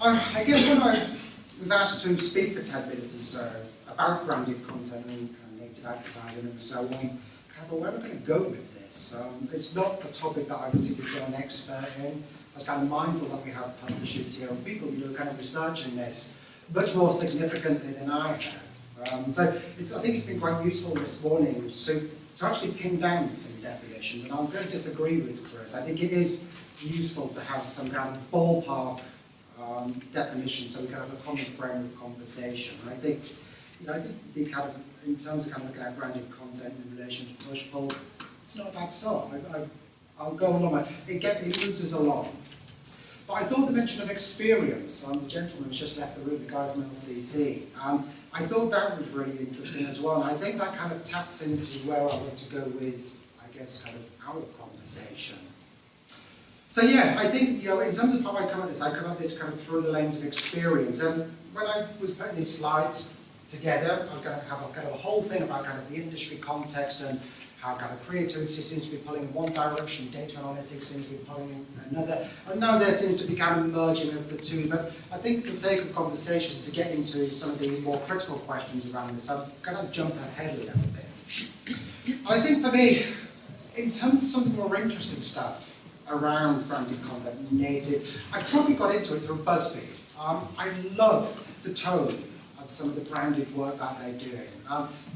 I guess when I was asked to speak for 10 minutes or so about branded content and native advertising and so on, I thought, where am I going to go with this? It's not a topic that I particularly feel an expert in. I was kind of mindful that we have publishers here and people who are kind of researching this much more significantly than I have. So I think it's been quite useful this morning to actually pin down some definitions, and I'm going to disagree with Chris. I think it is useful to have some kind of ballpark definition so we can have a common frame of conversation. And I think, the kind of, in terms of kind of looking at branded content in relation to push pull, it's not a bad start. I'll go along. It moves us along. But I thought the mention of experience, the gentleman who's just left the room, the guy from LCC, I thought that was really interesting as well. And I think that kind of taps into where I want to go with, I guess, kind of our conversation. So yeah, I think, in terms of how I come at this, I come at this kind of through the lens of experience. And when I was putting these slides together, I was going to have a kind of a whole thing about kind of the industry context and how kind of creativity seems to be pulling in one direction, data analytics seems to be pulling in another, and now there seems to be kind of merging of the two. But I think for the sake of conversation, to get into some of the more critical questions around this, I'm going to jump ahead a little bit. I think for me, in terms of some of the more interesting stuff around branded content, native, I probably got into it through BuzzFeed. I love the tone of some of the branded work that they're doing.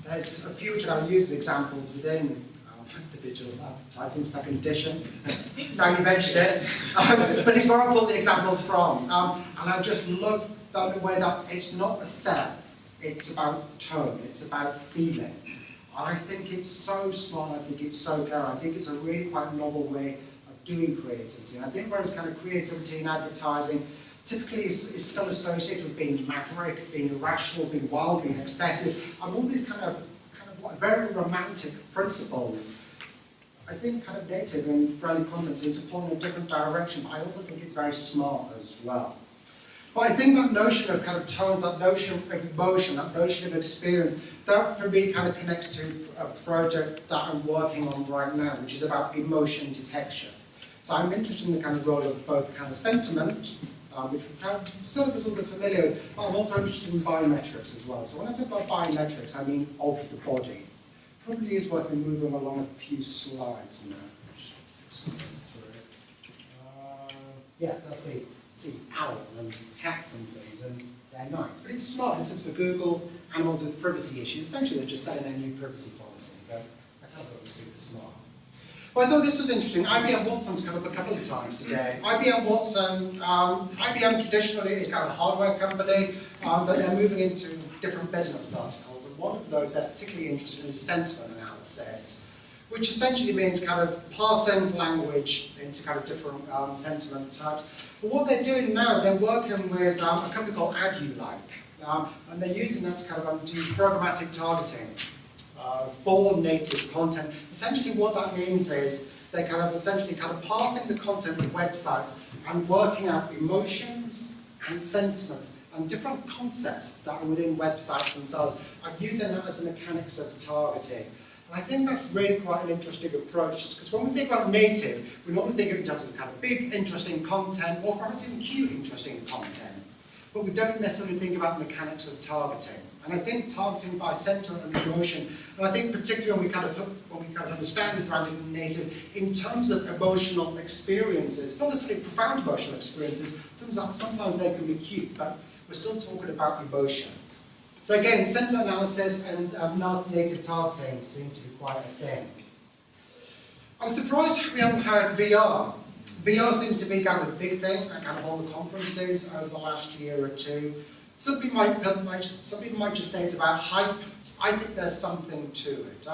There's a few which I'll use examples within the digital advertising second edition. Now you mentioned it, but it's where I pulled the examples from. And I just love the way that it's not a sell, it's about tone, it's about feeling. And I think it's so smart, I think it's so clever, I think it's a really quite novel way of doing creativity. And I think whereas kind of creativity in advertising typically is still associated with being maverick, being irrational, being wild, being excessive, and all these kind of like very romantic principles. I think kind of native and branded content seems to pull in a different direction, but I also think it's very smart as well. But I think that notion of kind of tones, that notion of emotion, that notion of experience, that for me kind of connects to a project that I'm working on right now, which is about emotion detection. So I'm interested in the kind of role of both kind of sentiment, which some of us will be familiar with, but I'm also interested in biometrics as well. So when I talk about biometrics, I mean of the body. Probably is worth me moving along a few slides now. Yeah, that's the owls and cats and things, and they're nice. But it's smart. This is for Google, animals with privacy issues. Essentially, they're just selling their new privacy policy. But I thought it was super smart. Well, I thought this was interesting. IBM Watson's come up a couple of times today. IBM Watson, IBM traditionally is kind of a hardware company, but they're moving into different business verticals. And one of those they're particularly interested in is sentiment analysis, which essentially means kind of parsing language into kind of different sentiment types. But what they're doing now, they're working with a company called AdUlike, and they're using that to kind of do programmatic targeting. For native content. Essentially what that means is they're kind of essentially kind of parsing the content of websites and working out emotions and sentiments and different concepts that are within websites themselves and using that as the mechanics of targeting. And I think that's really quite an interesting approach, because when we think about native, we normally think of it in terms of kind of big, interesting content, or perhaps even cute, interesting content. But we don't necessarily think about the mechanics of targeting. And I think targeting by sentiment and emotion, and I think particularly when we kind of understand branded and native in terms of emotional experiences, not necessarily profound emotional experiences, sometimes they can be cute, but we're still talking about emotions. So again, sentiment analysis and native targeting seem to be quite a thing. I'm surprised we haven't heard VR. VR seems to be kind of a big thing at kind of all the conferences over the last year or two. Some people might just say it's about hype. I think there's something to it.